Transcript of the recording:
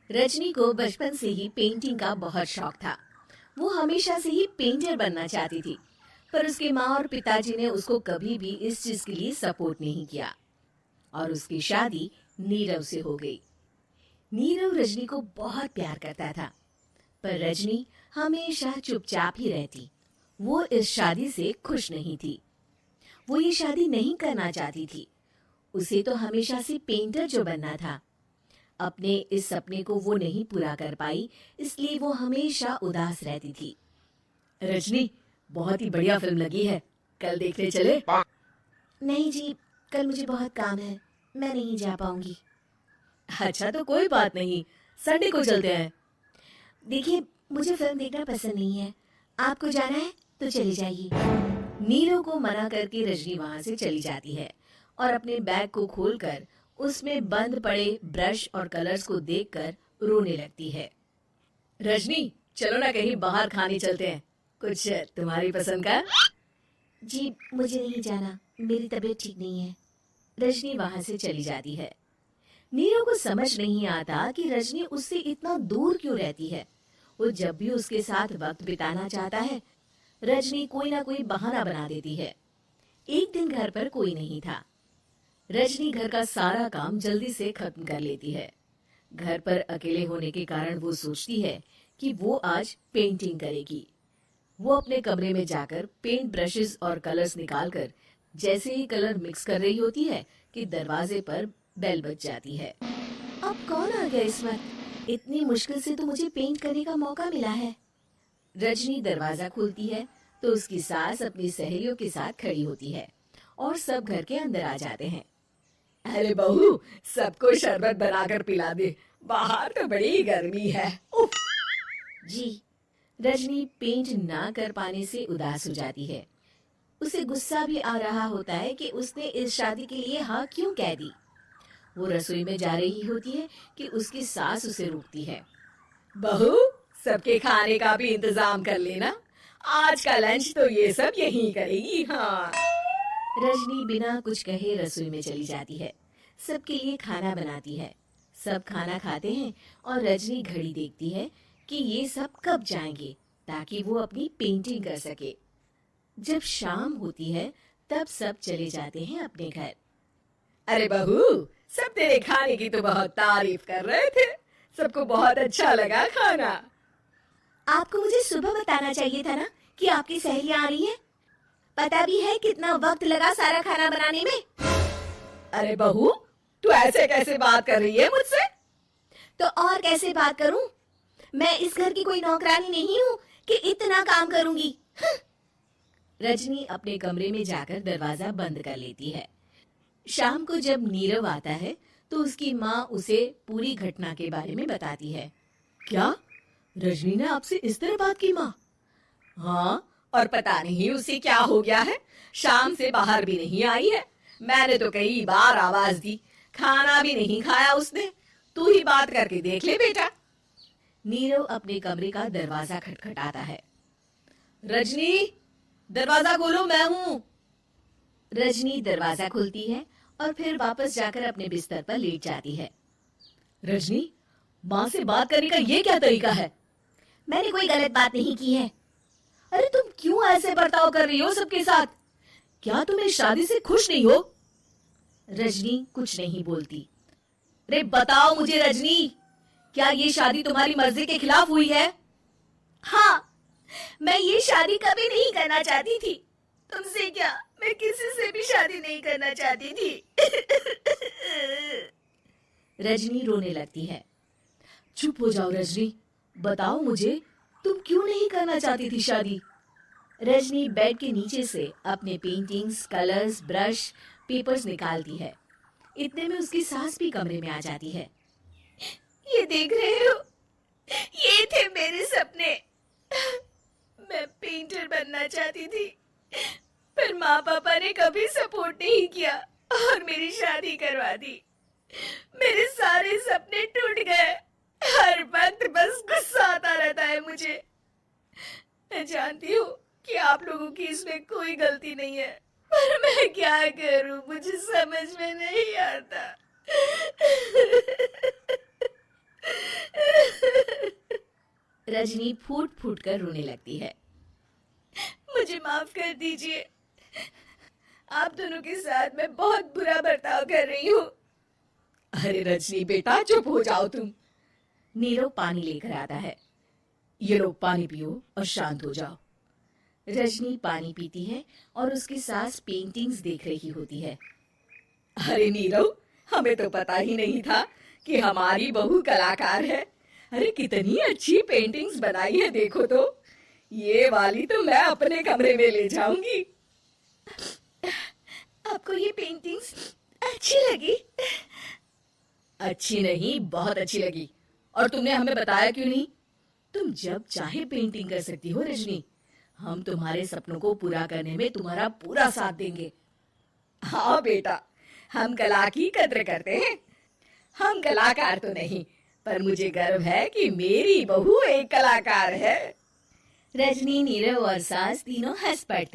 रजनी को बचपन से ही पेंटिंग का बहुत शौक था। वो हमेशा से ही पेंटर बनना चाहती थी, पर उसके माँ और पिताजी ने उसको कभी भी इस चीज के लिए सपोर्ट नहीं किया और उसकी शादी नीरव से हो गई। नीरव रजनी को बहुत प्यार करता था, पर रजनी हमेशा चुपचाप ही रहती। वो इस शादी से खुश नहीं थी। वो ये शादी नहीं करना चाहती थी। उसे तो हमेशा से पेंटर जो बनना था। अपने इस सपने को वो नहीं पूरा कर पाई, इसलिए वो हमेशा उदास रहती थी। रजनी, बहुत ही बढ़िया फिल्म लगी है, कल देखने चले? नहीं जी, कल मुझे बहुत काम है, मैं नहीं जा पाऊंगी। अच्छा तो कोई बात नहीं, संडे को चलते हैं। देखिए, मुझे फिल्म देखना पसंद नहीं है। आपको जाना है तो चली जाइए। नीरव को मना करके रजनी वहां से चली जाती है और अपने बैग को खोलकर उसमें बंद पड़े ब्रश और कलर्स को देखकर रोने लगती है। रजनी, चलो ना कहीं बाहर खाने चलते हैं, कुछ तुम्हारी पसंद का। जी, मुझे नहीं जाना, मेरी तबीयत ठीक नहीं है। रजनी वहां से चली जाती है। नीरव को समझ नहीं आता कि रजनी उससे इतना दूर क्यों रहती है। वो जब भी उसके साथ वक्त बिताना चाहता है, रजनी कोई ना कोई बहाना बना देती है। एक दिन घर पर कोई नहीं था। रजनी घर का सारा काम जल्दी से खत्म कर लेती है। घर पर अकेले होने के कारण वो सोचती है कि वो आज पेंटिंग करेगी। वो अपने कमरे में जाकर पेंट ब्रशेस और कलर्स निकालकर जैसे ही कलर मिक्स कर रही होती है कि दरवाजे पर बेल बज जाती है। अब कौन आ गया इस वक्त? इतनी मुश्किल से तो मुझे पेंट करने का मौका मिला है। रजनी दरवाजा खोलती है तो उसकी सास अपनी सहेलियों के साथ खड़ी होती है और सब घर के अंदर आ जाते हैं। अरे बहू, सबको शरबत बनाकर पिला दे, बाहर तो बड़ी गर्मी है। उफ। जी। रजनी पेंट ना कर पाने से उदास हो जाती है। उसे गुस्सा भी आ रहा होता है कि उसने इस शादी के लिए हाँ क्यों कह दी। वो रसोई में जा रही होती है कि उसकी सास उसे रोकती है। बहू, सबके खाने का भी इंतजाम कर लेना, आज का लंच तो ये सब यहीं करेगी। हाँ। रजनी बिना कुछ कहे रसोई में चली जाती है। सबके लिए खाना बनाती है। सब खाना खाते हैं और रजनी घड़ी देखती है कि ये सब कब जाएंगे ताकि वो अपनी पेंटिंग कर सके। जब शाम होती है तब सब चले जाते हैं अपने घर। अरे बहू, सब तेरे खाने की तो बहुत तारीफ कर रहे थे, सबको बहुत अच्छा लगा खाना। आपको मुझे सुबह बताना चाहिए था ना कि आपकी सहेलियां आ रही हैं। पता भी है कितना वक्त लगा सारा खाना बनाने में। अरे बहू, तू ऐसे कैसे बात कर रही है मुझसे? तो और कैसे बात करूं? मैं इस घर की कोई नौकरानी नहीं हूं कि इतना काम करूंगी। रजनी अपने कमरे में जाकर दरवाजा बंद कर लेती है। शाम को जब नीरव आता है तो उसकी माँ उसे पूरी घटना के बारे में बताती है। क्या? रजनी ने आपसे इस तरह बात की माँ? हाँ, और पता नहीं उसे क्या हो गया है, शाम से बाहर भी नहीं आई है। मैंने तो कई बार आवाज दी, खाना भी नहीं खाया उसने। तू ही बात करके देख ले बेटा। नीरव अपने कमरे का दरवाजा खटखटाता है। रजनी, दरवाजा खोलो, मैं हूँ। रजनी दरवाजा खोलती है और फिर वापस जाकर अपने बिस्तर पर लेट जाती है। रजनी, माँ से बात करने का ये क्या तरीका है? मैंने कोई गलत बात नहीं की है। अरे तुम क्यों ऐसे बर्ताव कर रही हो सबके साथ? क्या तुम इस शादी से खुश नहीं हो? रजनी कुछ नहीं बोलती। अरे बताओ मुझे रजनी, क्या ये शादी तुम्हारी मर्जी के खिलाफ हुई है? हाँ, मैं ये शादी कभी नहीं करना चाहती थी। तुमसे क्या, मैं किसी से भी शादी नहीं करना चाहती थी। रजनी रोने लगती है। चुप हो जाओ रजनी, बताओ मुझे, तुम क्यों नहीं करना चाहती थी शादी? रजनी बेड के नीचे से अपने पेंटिंग्स, कलर्स, ब्रश, पेपर्स निकालती है। इतने में उसकी सास भी कमरे में आ जाती है। ये देख रहे हो, ये थे मेरे सपने। मैं पेंटर बनना चाहती थी, पर माँ पापा ने कभी सपोर्ट नहीं किया और मेरी शादी करवा दी। मेरे सारे सपने टूट गए। हर वक्त बस गुस्सा आता रहता है मुझे। मैं जानती हूँ कि आप लोगों की इसमें कोई गलती नहीं है, पर मैं क्या करूँ, मुझे समझ में नहीं आता। रजनी फूट फूट कर रोने लगती है। मुझे माफ कर दीजिए, आप दोनों के साथ मैं बहुत बुरा बर्ताव कर रही हूँ। अरे रजनी बेटा, चुप हो जाओ तुम। नीरव पानी लेकर आता है। ये लो पानी पियो और शांत हो जाओ। रजनी पानी पीती है और उसकी सास पेंटिंग्स देख रही होती है। अरे नीरव, हमें तो पता ही नहीं था कि हमारी बहू कलाकार है। अरे कितनी अच्छी पेंटिंग्स बनाई है, देखो तो। ये वाली तो मैं अपने कमरे में ले जाऊंगी। आपको ये पेंटिंग्स अच्छी लगी? अच्छी नहीं, बहुत अच्छी लगी। और तुमने हमें बताया क्यों नहीं? तुम जब चाहे पेंटिंग कर सकती हो रजनी। हम तुम्हारे सपनों को पूरा करने में तुम्हारा पूरा साथ देंगे। हाँ बेटा, हम कला की कद्र करते हैं। हम कलाकार तो नहीं, पर मुझे गर्व है कि मेरी बहू एक कलाकार है। रजनी, नीरव और सास तीनों हंस पड़ते हैं।